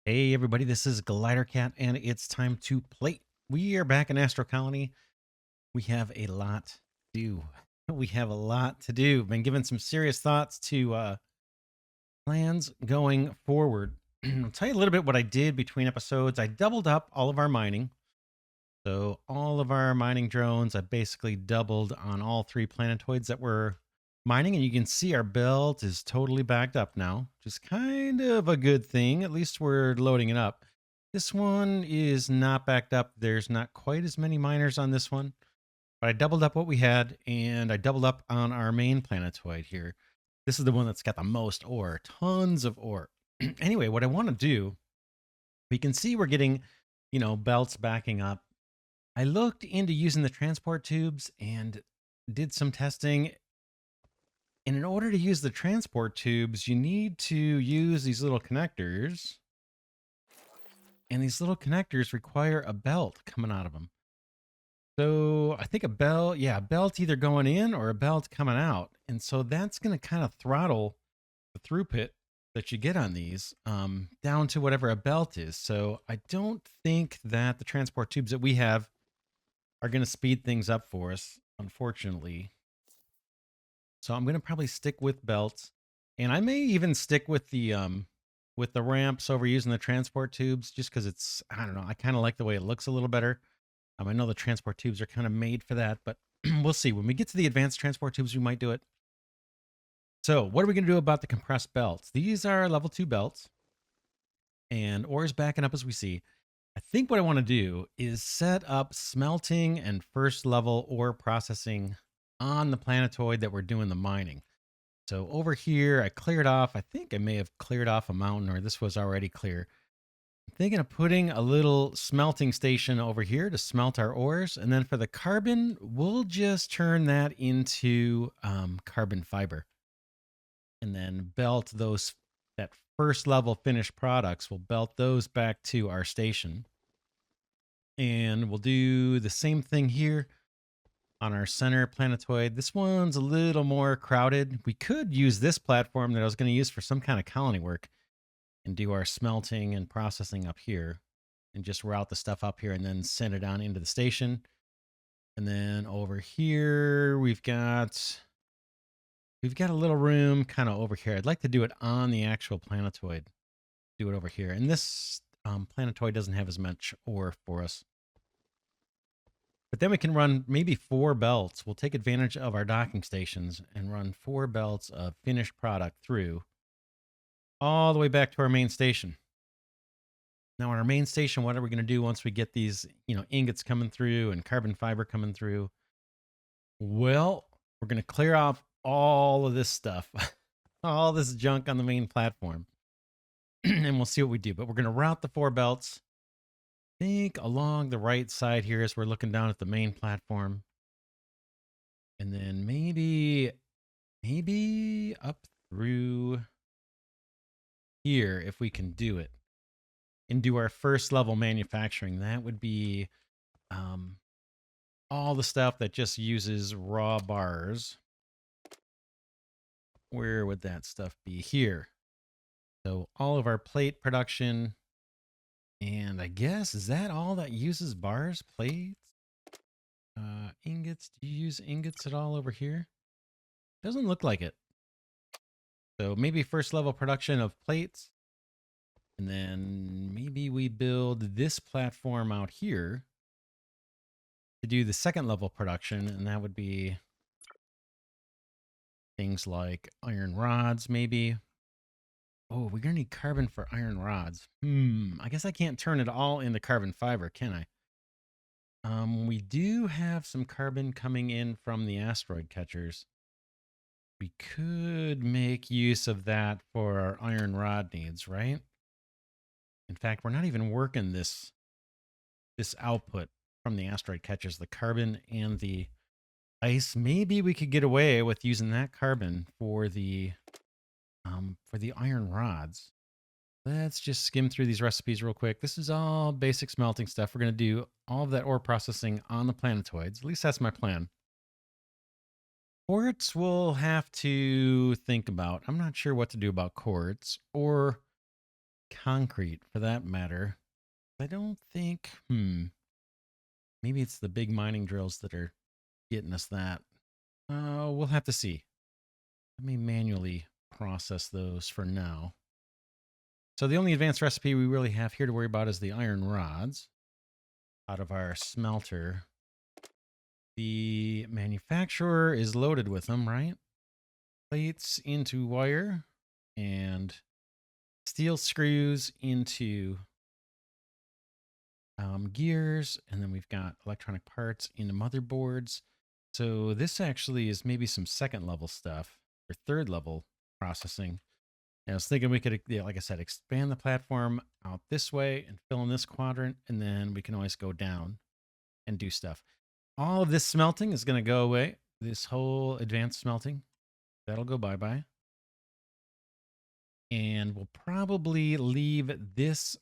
Hey everybody, this is Glidercat and it's time to play. We are back in Astro Colony. We have a lot to do. We have a lot to do. Been given some serious thoughts to plans going forward. I'll tell you a little bit what I did between episodes. I doubled up all of our mining. So all of our mining drones, I basically doubled on all three planetoids that we're mining. And you can see our belt is totally backed up now, which is kind of a good thing. At least we're loading it up. This one is not backed up. There's not quite as many miners on this one, but I doubled up what we had and I doubled up on our main planetoid here. This is the one that's got the most ore, tons of ore. Anyway, what I want to do, we can see we're getting, belts backing up. I looked into using the transport tubes and did some testing. And in order to use the transport tubes, you need to use these little connectors. And these little connectors require a belt coming out of them. So I think a belt, a belt either going in or a belt coming out. And so that's going to kind of throttle the throughput that you get on these down to whatever a belt is. So I don't think that the transport tubes that we have are going to speed things up for us, unfortunately. So I'm going to probably stick with belts, and I may even stick with the ramps over using the transport tubes, just because it's, I don't know, I kind of like the way it looks a little better. I know the transport tubes are kind of made for that, but we'll see. When we get to the advanced transport tubes, we might do it. So what are we going to do about the compressed belts? These are level 2 belts, and ore is backing up as we see. I think what I want to do is set up smelting and first level ore processing on the planetoid that we're doing the mining. So over here, I cleared off, I think I may have cleared off a mountain, or this was already clear. I'm thinking of putting a little smelting station over here to smelt our ores. And then for the carbon, we'll just turn that into carbon fiber. And then belt those, that first level finished products, we'll belt those back to our station. And we'll do the same thing here on our center planetoid. This one's a little more crowded. We could use this platform that I was going to use for some kind of colony work and do our smelting and processing up here and just route the stuff up here and then send it on into the station. And then over here, we've got a little room kind of over here. I'd like to do it on the actual planetoid. Do it over here. And this planetoid doesn't have as much ore for us. But then we can run maybe 4 belts. We'll take advantage of our docking stations and run 4 belts of finished product through all the way back to our main station. Now on our main station, what are we going to do once we get these, ingots coming through and carbon fiber coming through? Well, we're going to clear off all of this stuff, all this junk on the main platform, and we'll see what we do. But we're going to route the 4 belts, I think along the right side here as we're looking down at the main platform. And then maybe up through here if we can do it and do our first level manufacturing. That would be all the stuff that just uses raw bars. Where would that stuff be? Here. So all of our plate production, and I guess, is that all that uses bars, plates, ingots? Do you use ingots at all over here? Doesn't look like it. So maybe first level production of plates. And then maybe we build this platform out here to do the second level production. And that would be things like iron rods, maybe. Oh, we're going to need carbon for iron rods. I guess I can't turn it all into carbon fiber, can I? We do have some carbon coming in from the asteroid catchers. We could make use of that for our iron rod needs, right? In fact, we're not even working this output from the asteroid catchers, the carbon and the ice. Maybe we could get away with using that carbon for the iron rods. Let's just skim through these recipes real quick. This is all basic smelting stuff. We're going to do all of that ore processing on the planetoids. At least that's my plan. Quartz we'll have to think about. I'm not sure what to do about quartz, or concrete for that matter. I don't think, maybe it's the big mining drills that are getting us that. We'll have to see. Let me manually process those for now. So the only advanced recipe we really have here to worry about is the iron rods out of our smelter. The manufacturer is loaded with them, right? Plates into wire and steel screws into gears. And then we've got electronic parts into motherboards. So this actually is maybe some second level stuff or third level processing. And I was thinking we could, yeah, like I said, expand the platform out this way and fill in this quadrant. And then we can always go down and do stuff. All of this smelting is going to go away. This whole advanced smelting, that'll go bye-bye. And we'll probably leave this.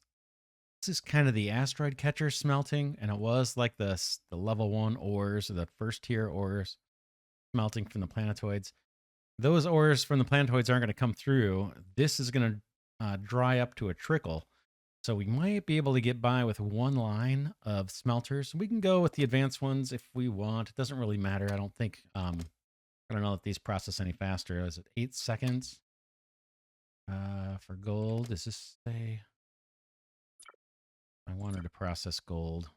This is kind of the asteroid catcher smelting. And it was like the level 1 ores, or the first tier ores smelting from the planetoids. Those ores from the planetoids aren't going to come through. This is going to dry up to a trickle. So we might be able to get by with one line of smelters. We can go with the advanced ones if we want. It doesn't really matter. I don't think, I don't know if these process any faster. Is it 8 seconds for gold? Does this say? I wanted to process gold.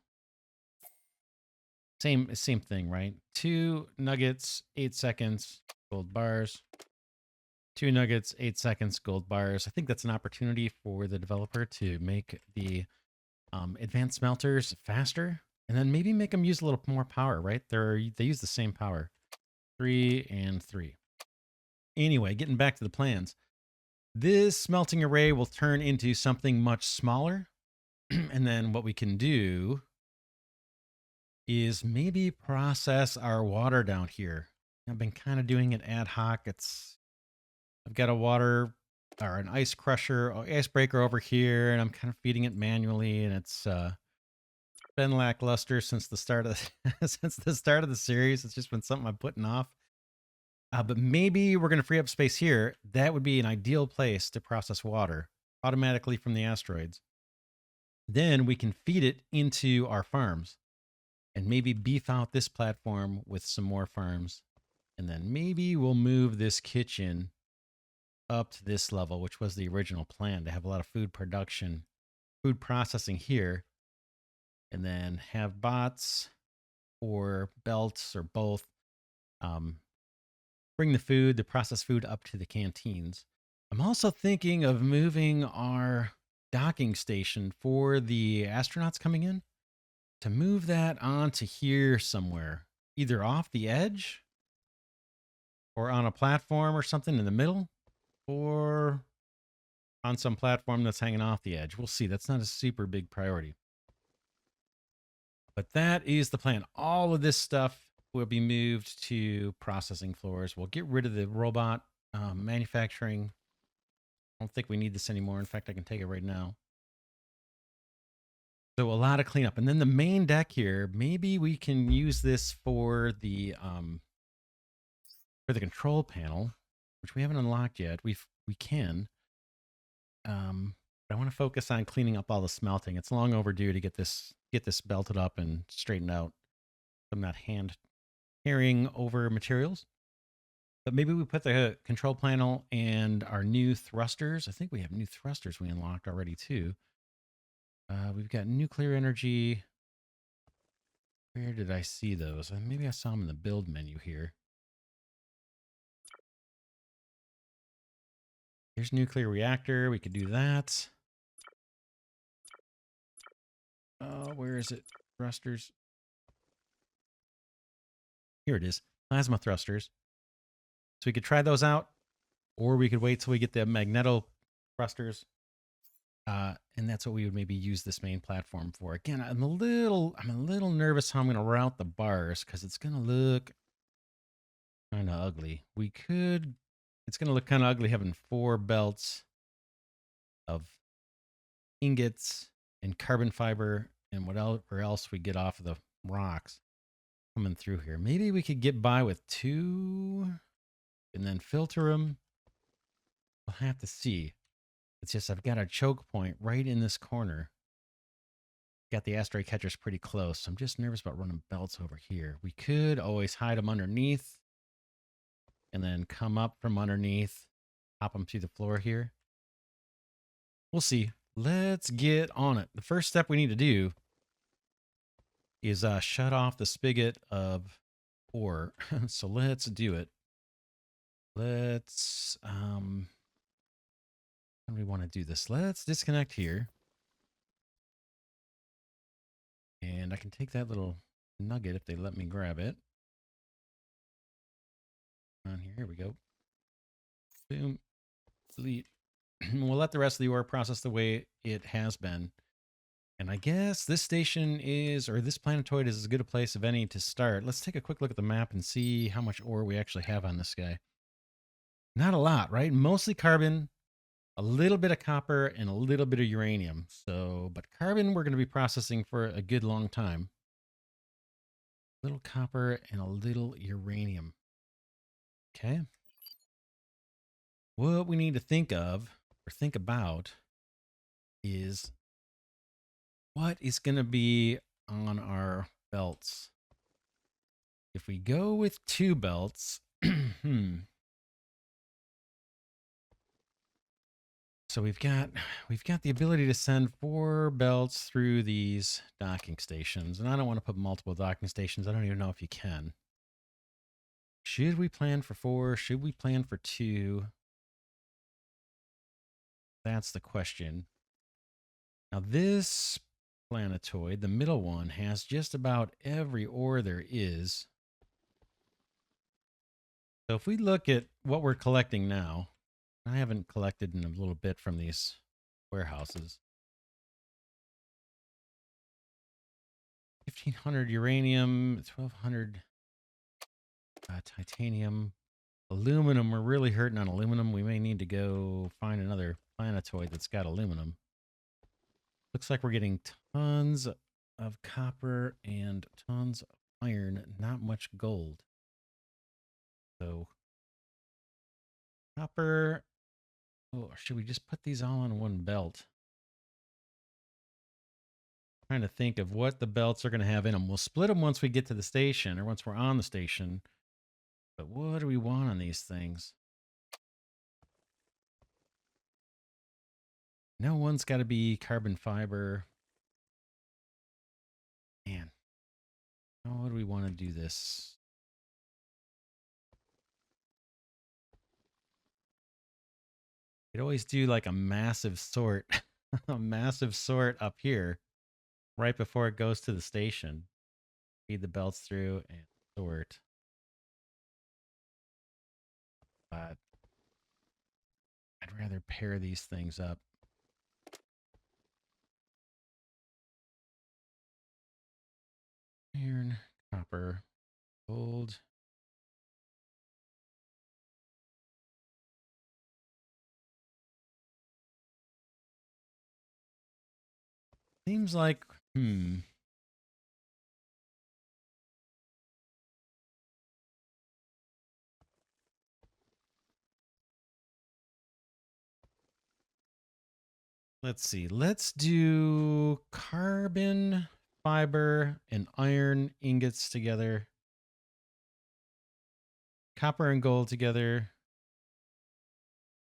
Same thing, right? 2 nuggets, 8 seconds, gold bars. 2 nuggets, 8 seconds, gold bars. I think that's an opportunity for the developer to make the advanced smelters faster, and then maybe make them use a little more power, right? They use the same power. 3 and 3. Anyway, getting back to the plans. This smelting array will turn into something much smaller. And then what we can do is maybe process our water down here. I've been kind of doing it ad hoc. I've got a water or an ice crusher, or icebreaker over here, and I'm kind of feeding it manually, and it's been lackluster since the start of since the start of the series. It's just been something I'm putting off. But maybe we're going to free up space here. That would be an ideal place to process water automatically from the asteroids. Then we can feed it into our farms and maybe beef out this platform with some more farms. And then maybe we'll move this kitchen up to this level, which was the original plan, to have a lot of food production, food processing here, and then have bots or belts or both bring the processed food up to the canteens. I'm also thinking of moving our docking station for the astronauts coming in, to move that onto here somewhere, either off the edge or on a platform or something in the middle, or on some platform that's hanging off the edge. We'll see. That's not a super big priority. But that is the plan. All of this stuff will be moved to processing floors. We'll get rid of the robot manufacturing. I don't think we need this anymore. In fact, I can take it right now. So a lot of cleanup. And then the main deck here, maybe we can use this for the control panel, which we haven't unlocked yet. We can. But I want to focus on cleaning up all the smelting. It's long overdue to get this belted up and straightened out. I'm not hand carrying over materials. But maybe we put the control panel and our new thrusters. I think we have new thrusters we unlocked already too. We've got nuclear energy. Where did I see those? Maybe I saw them in the build menu here. Here's nuclear reactor. We could do that. Where is it? Thrusters. Here it is. Plasma thrusters. So we could try those out, or we could wait till we get the magneto thrusters. And that's what we would maybe use this main platform for. Again, I'm a little nervous how I'm going to route the bars, because it's going to look kind of ugly. It's going to look kind of ugly having 4 belts of ingots and carbon fiber and whatever else we get off of the rocks coming through here. Maybe we could get by with 2 and then filter them. We'll have to see. It's just I've got a choke point right in this corner. Got the asteroid catchers pretty close. So I'm just nervous about running belts over here. We could always hide them underneath and then come up from underneath, hop them through the floor here. We'll see. Let's get on it. The first step we need to do is shut off the spigot of ore. So let's do it. Let's, how do we want to do this? Let's disconnect here. And I can take that little nugget if they let me grab it. On here we go. Boom. Delete. We'll let the rest of the ore process the way it has been. And I guess this station is, or this planetoid is as good a place of any to start. Let's take a quick look at the map and see how much ore we actually have on this guy. Not a lot, right? Mostly carbon, a little bit of copper, and a little bit of uranium. So, but carbon we're going to be processing for a good long time. A little copper and a little uranium. Okay. What we need to think of or think about is what is going to be on our belts. If we go with 2 belts, so we've got the ability to send 4 belts through these docking stations, and I don't want to put multiple docking stations. I don't even know if you can. Should we plan for 4? Should we plan for 2? That's the question. Now this planetoid, the middle one, has just about every ore there is. So if we look at what we're collecting now, I haven't collected in a little bit from these warehouses. 1,500 uranium, 1,200 titanium. Aluminum, we're really hurting on aluminum. We may need to go find another planetoid that's got aluminum. Looks like we're getting tons of copper and tons of iron, not much gold. So copper, oh, or should we just put these all on one belt? Trying to think of what the belts are going to have in them. We'll split them once we get to the station or once we're on the station. But what do we want on these things? No one's got to be carbon fiber. Man, how do we want to do this? You'd always do like a massive sort, a massive sort up here right before it goes to the station. Feed the belts through and sort. But I'd rather pair these things up. Iron, copper, gold. Seems like, let's see. Let's do carbon, fiber, and iron ingots together. Copper and gold together.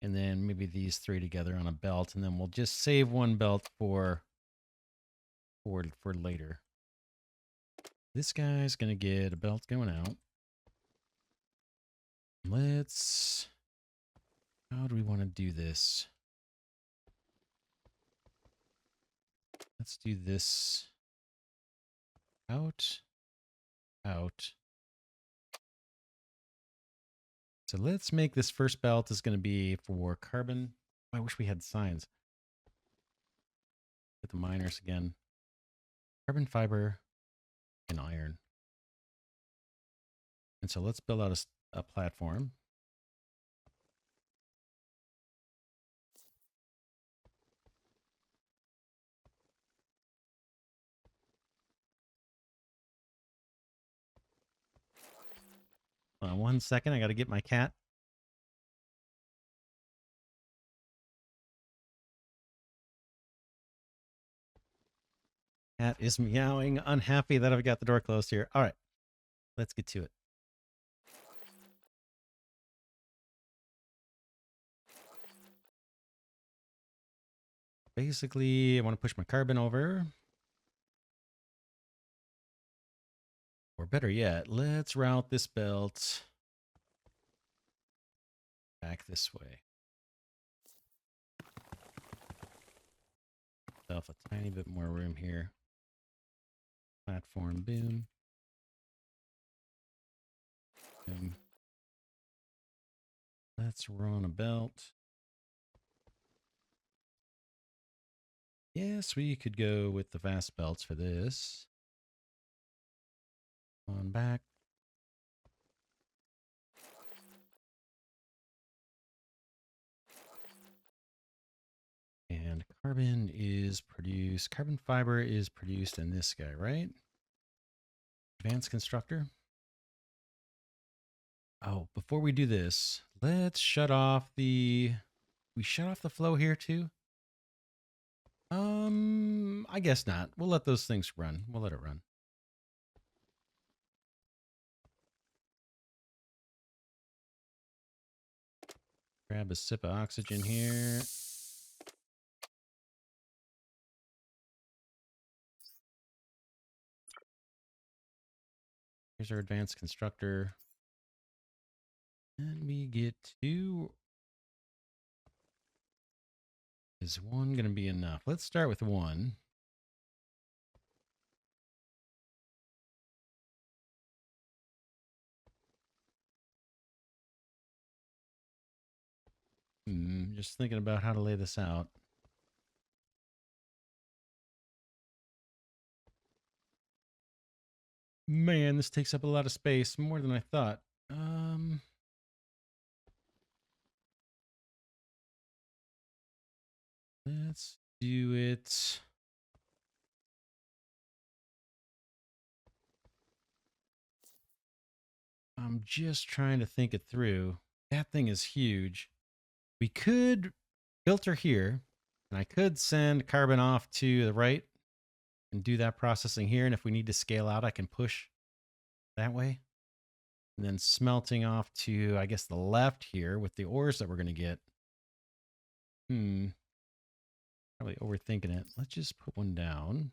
And then maybe these 3 together on a belt. And then we'll just save 1 belt for later. This guy's going to get a belt going out. Let's... How do we want to do this? Let's do this out, out. So let's make this first belt is going to be for carbon. I wish we had signs. Get the miners again. Carbon fiber and iron. And so let's build out a platform. Hold on 1 second. I got to get my cat. Cat is meowing, unhappy that I've got the door closed here. All right, let's get to it. Basically, I want to push my carbon over. Or better yet, let's route this belt back this way. Myself a tiny bit more room here. Platform, boom. Boom. Let's run a belt. Yes, we could go with the fast belts for this. On back. And carbon is produced, carbon fiber is produced in this guy, right? Advanced constructor. Oh, before we do this, let's shut off the, we shut off the flow here too? I guess not. We'll let those things run. We'll let it run. Grab a sip of oxygen here. Here's our advanced constructor. And we get to, is one going to be enough? Let's start with one. Just thinking about how to lay this out. Man, this takes up a lot of space, more than I thought. Let's do it. I'm just trying to think it through. That thing is huge. We could filter here, and I could send carbon off to the right and do that processing here. And if we need to scale out, I can push that way. And then smelting off to, I guess, the left here with the ores that we're going to get. Probably overthinking it. Let's just put one down.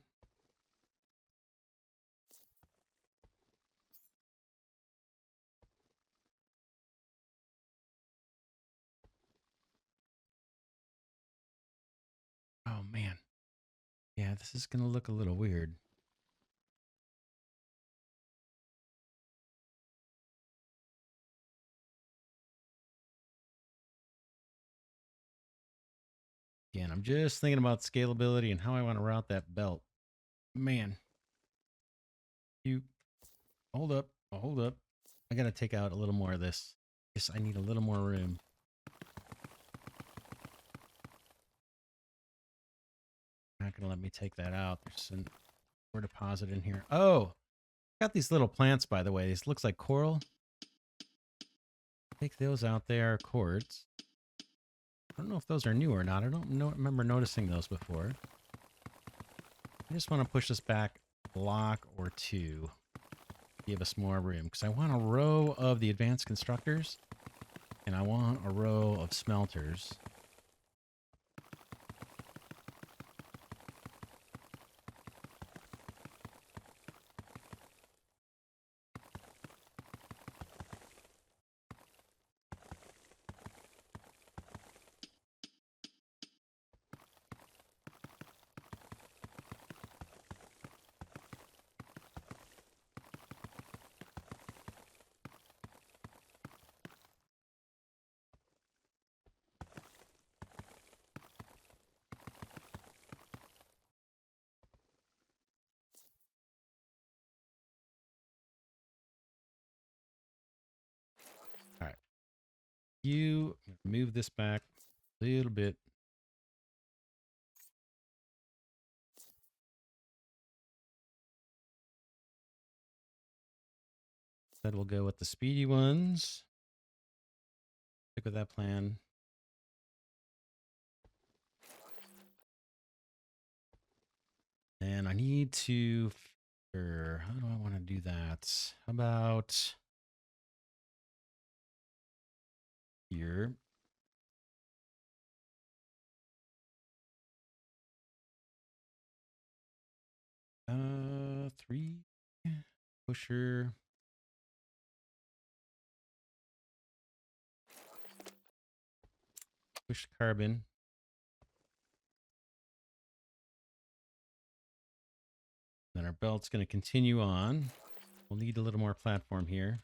Oh, man. Yeah, this is going to look a little weird. Again, I'm just thinking about scalability and how I want to route that belt. Man. You hold up. Hold up. I got to take out a little more of this. Yes, I need a little more room. Not going to let me take that out. There's an ore deposit in here. Oh, got these little plants, by the way. This looks like coral. Take those out. They are quartz. I don't know if those are new or not. I don't remember noticing those before. I just want to push this back a block or two. Give us more room. Because I want a row of the advanced constructors. And I want a row of smelters. All right. You move this back a little bit. That will go with the speedy ones. Stick with that plan. And I need need to. How do I want to do that? How about here? Three pusher. Push carbon. Then our belt's going to continue on. We'll need a little more platform here.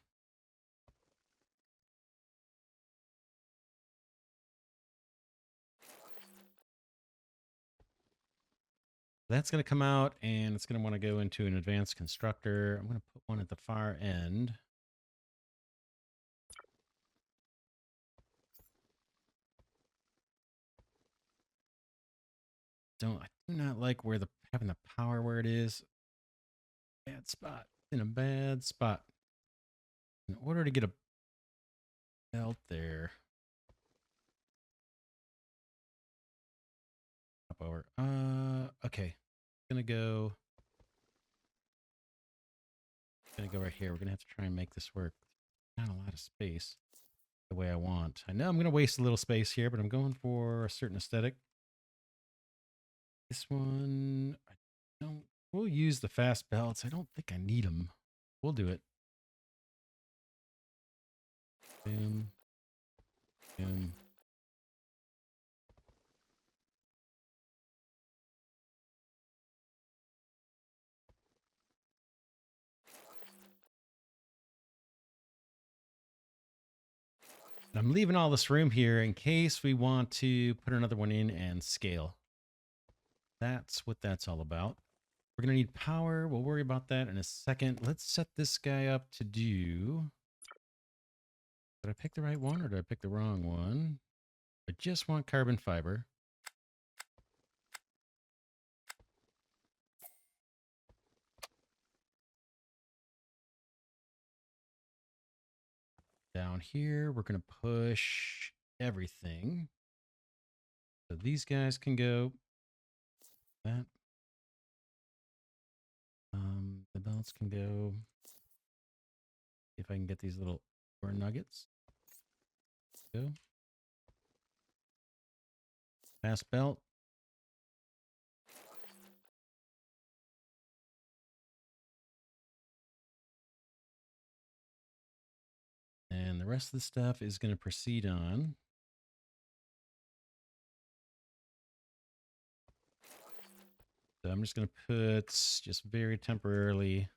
That's going to come out, and it's going to want to go into an advanced constructor. I'm going to put one at the far end. I do not like where having the power where it is. Bad spot. In a bad spot. In order to get a belt there. Up over. Okay. Gonna go right here. We're gonna have to try and make this work. Not a lot of space the way I want. I know I'm gonna waste a little space here, but I'm going for a certain aesthetic. This one, I don't. We'll use the fast belts. I don't think I need them. We'll do it. Boom. Boom. I'm leaving all this room here in case we want to put another one in and scale. That's what that's all about. We're going to need power. We'll worry about that in a second. Let's set this guy up to do... Did I pick the right one or did I pick the wrong one? I just want carbon fiber. Down here, we're going to push everything. So these guys can go. That. The belts can go. See if I can get these little ore nuggets. Go. Fast belt. And the rest of the stuff is going to proceed on. So I'm just going to put, just very temporarily,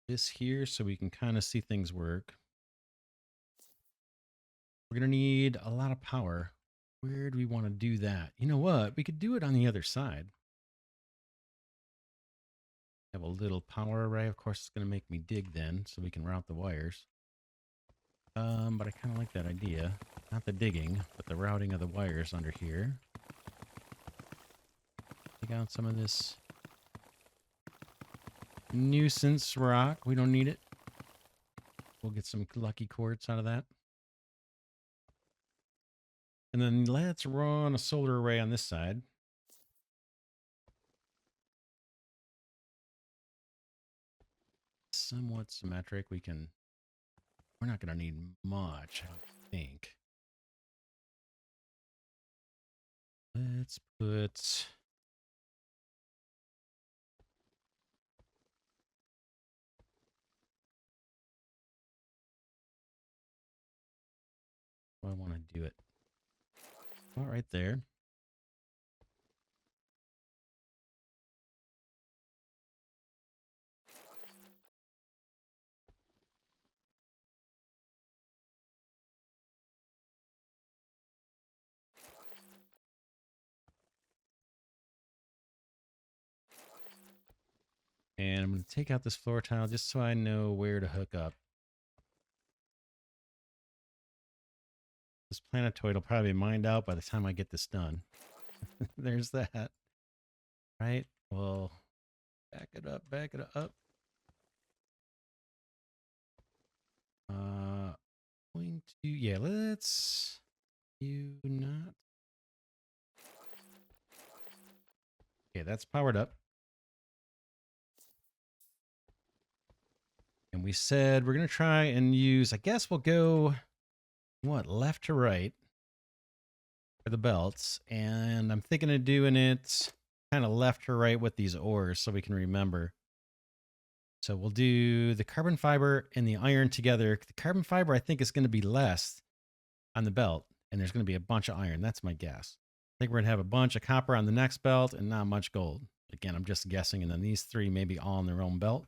this here so we can kind of see things work. We're going to need a lot of power. Where do we want to do that? You know what? We could do it on the other side. Have a little power array. Of course, it's going to make me dig then, so we can route the wires. But I kind of like that idea. Not the digging, but the routing of the wires under here. Take out some of this nuisance rock. We don't need it. We'll get some lucky quartz out of that. And then let's run a solar array on this side. Somewhat symmetric. We're not going to need much, I don't think. Let's put... I want to do it. All right there. And I'm going to take out this floor tile just so I know where to hook up. This planetoid will probably be mined out by the time I get this done. There's that. Right? Well, back it up, back it up. Going to, yeah, let's you not. Okay, that's powered up. And we said we're going to try and use, I guess we'll go, what, left to right for the belts. And I'm thinking of doing it kind of left to right with these ores so we can remember. So we'll do the carbon fiber and the iron together. The carbon fiber, I think, is going to be less on the belt, and there's going to be a bunch of iron. That's my guess. I think we're going to have a bunch of copper on the next belt and not much gold. Again, I'm just guessing. And then these three maybe all on their own belt.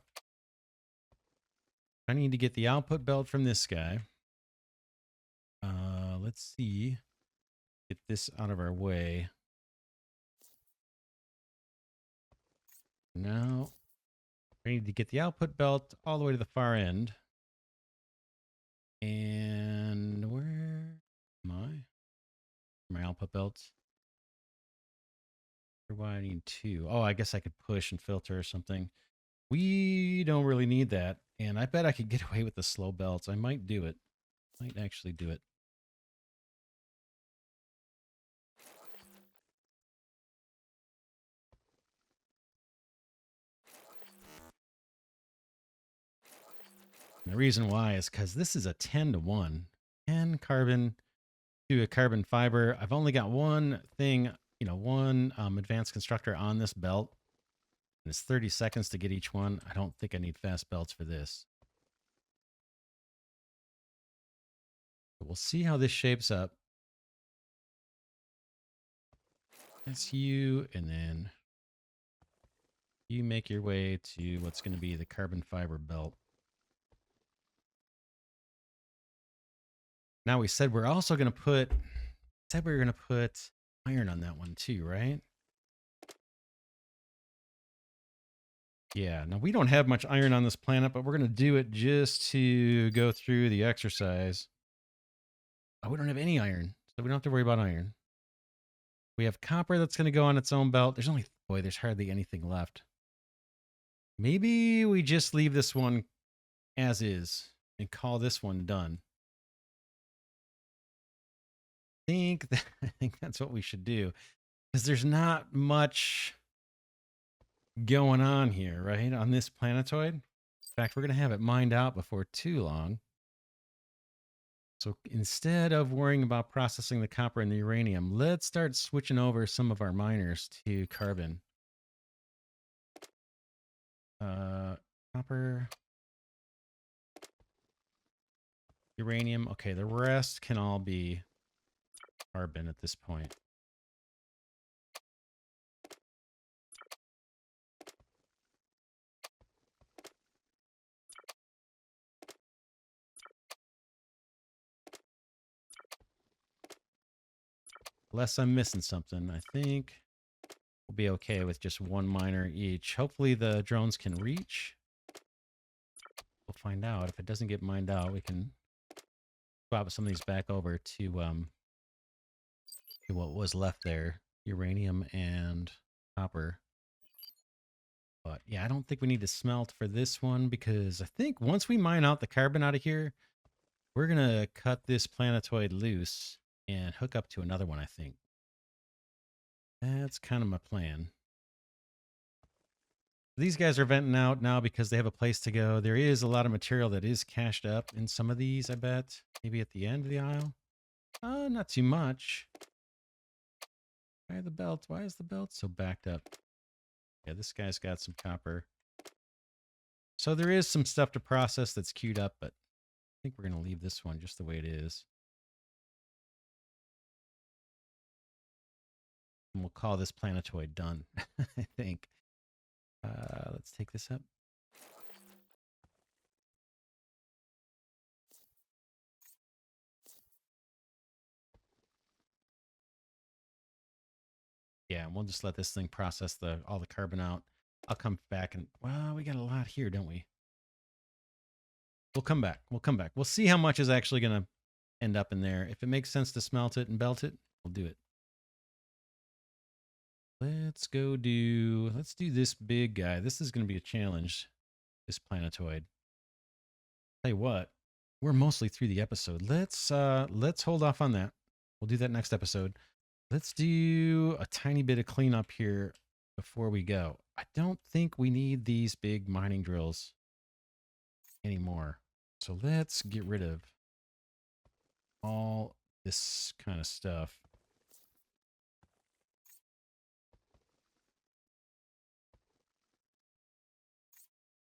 I need to get the output belt from this guy. Let's see. Get this out of our way. Now, I need to get the output belt all the way to the far end. And where am I? My output belts. Why I need two? Oh, I guess I could push and filter or something. We don't really need that. And I bet I could get away with the slow belts. I might do it. Might actually do it. And the reason why is because this is a 10 to 1. 10 carbon to a carbon fiber. I've only got one thing, one advanced constructor on this belt. And it's 30 seconds to get each one. I don't think I need fast belts for this. But we'll see how this shapes up. That's you, and then you make your way to what's going to be the carbon fiber belt. Now we said we're also going to put, iron on that one too, right? Yeah, now we don't have much iron on this planet, but we're going to do it just to go through the exercise. Oh, we don't have any iron, so we don't have to worry about iron. We have copper that's going to go on its own belt. There's hardly anything left. Maybe we just leave this one as is and call this one done. I think that's what we should do, because there's not much going on here, right? On this planetoid. In fact, we're going to have it mined out before too long. So instead of worrying about processing the copper and the uranium, let's start switching over some of our miners to carbon. Copper, uranium. Okay, the rest can all be carbon at this point. Unless I'm missing something, I think we'll be okay with just one miner each. Hopefully the drones can reach. We'll find out. If it doesn't get mined out, we can swap some of these back over to what was left there, uranium and copper. But yeah, I don't think we need to smelt for this one, because I think once we mine out the carbon out of here, we're going to cut this planetoid loose and hook up to another one, I think. That's kind of my plan. These guys are venting out now because they have a place to go. There is a lot of material that is cached up in some of these, I bet. Maybe at the end of the aisle. Not too much. Why is the belt so backed up? Yeah, this guy's got some copper. So there is some stuff to process that's queued up, but I think we're going to leave this one just the way it is. And we'll call this planetoid done, I think. Let's take this up. Yeah, and we'll just let this thing process all the carbon out. I'll come back and, well, we got a lot here, don't we? We'll come back. We'll see how much is actually going to end up in there. If it makes sense to smelt it and belt it, we'll do it. Let's do this big guy. This is going to be a challenge, this planetoid. Tell you what, we're mostly through the episode. Let's hold off on that. We'll do that next episode. Let's do a tiny bit of cleanup here before we go. I don't think we need these big mining drills. anymore. So let's get rid of all this kind of stuff.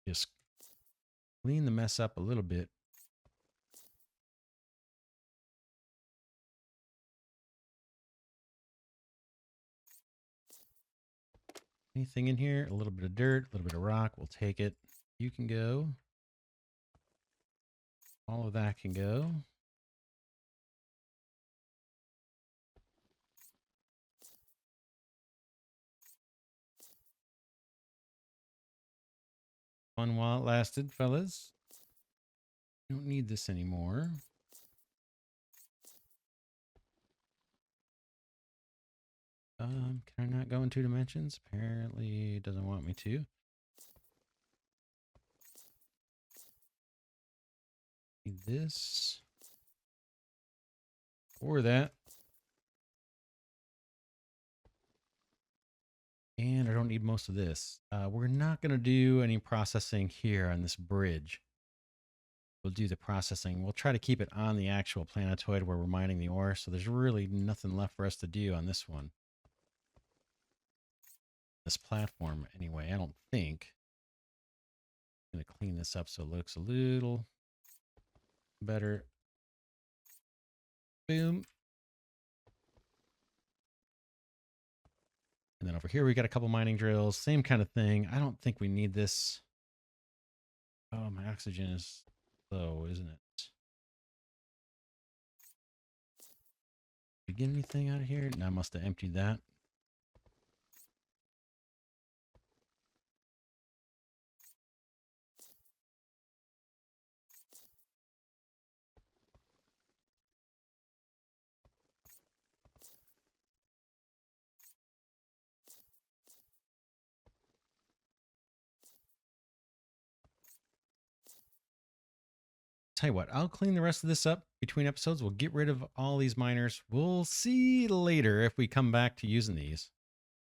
Just clean the mess up a little bit. Anything in here? A little bit of dirt, a little bit of rock. We'll take it. You can go. All of that can go. Fun while it lasted, fellas. Don't need this anymore. Can I not go in 2 dimensions? Apparently it doesn't want me to. Need this. Or that. And I don't need most of this. We're not going to do any processing here on this bridge. We'll do the processing. We'll try to keep it on the actual planetoid where we're mining the ore. So there's really nothing left for us to do on this one. This platform, anyway, I don't think. I'm going to clean this up so it looks a little better. Boom. And then over here, we got a couple mining drills. Same kind of thing. I don't think we need this. Oh, my oxygen is low, isn't it? Did we get anything out of here? No, I must have emptied that. Tell you what, I'll clean the rest of this up between episodes. We'll get rid of all these miners. We'll see later if we come back to using these.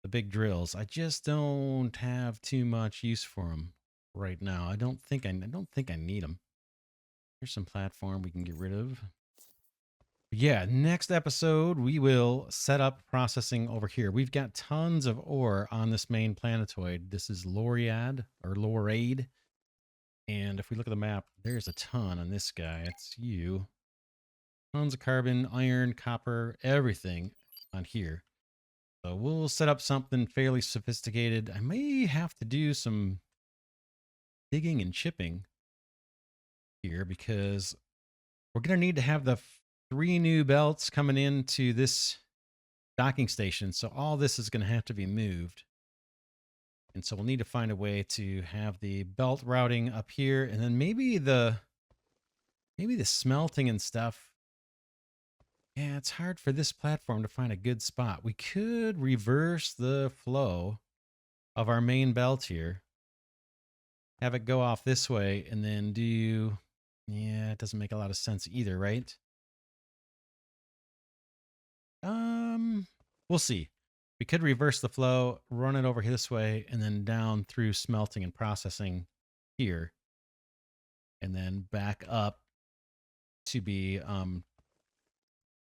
The big drills. I just don't have too much use for them right now. I don't think I need them. Here's some platform we can get rid of. Yeah, next episode we will set up processing over here. We've got tons of ore on this main planetoid. This is Loriad or Lorade. And if we look at the map, there's a ton on this guy. It's you. Tons of carbon, iron, copper, everything on here. So we'll set up something fairly sophisticated. I may have to do some digging and chipping here because we're going to need to have the 3 new belts coming into this docking station. So all this is going to have to be moved. And so we'll need to find a way to have the belt routing up here, and then maybe the smelting and stuff. Yeah, it's hard for this platform to find a good spot. We could reverse the flow of our main belt here. Have it go off this way and then do... Yeah, it doesn't make a lot of sense either, right? We'll see. We could reverse the flow, run it over this way, and then down through smelting and processing here. And then back up to be, to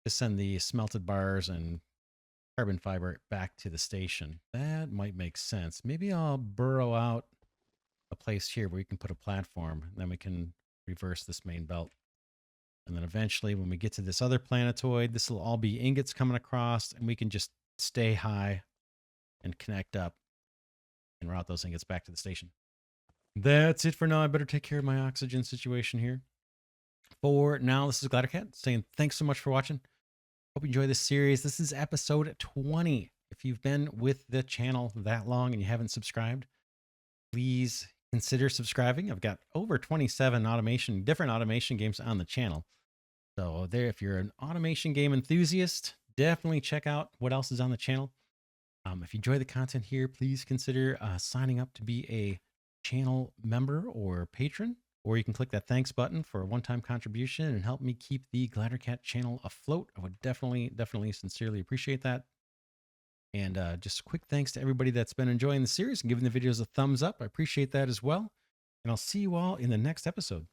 send the smelted bars and carbon fiber back to the station. That might make sense. Maybe I'll burrow out a place here where we can put a platform, and then we can reverse this main belt. And then eventually when we get to this other planetoid, this will all be ingots coming across, and we can just stay high and connect up and route those ingots back to the station. That's it for now. I better take care of my oxygen situation here. For now, this is Glidercat saying thanks so much for watching. Hope you enjoy this series. This is episode 20. If you've been with the channel that long and you haven't subscribed, please consider subscribing. I've got over 27 different automation games on the channel. So there, if you're an automation game enthusiast, definitely check out what else is on the channel. If you enjoy the content here, please consider signing up to be a channel member or patron, or you can click that thanks button for a one-time contribution and help me keep the Glidercat channel afloat. I would definitely sincerely appreciate that. And just quick thanks to everybody that's been enjoying the series and giving the videos a thumbs up. I appreciate that as well. And I'll see you all in the next episode.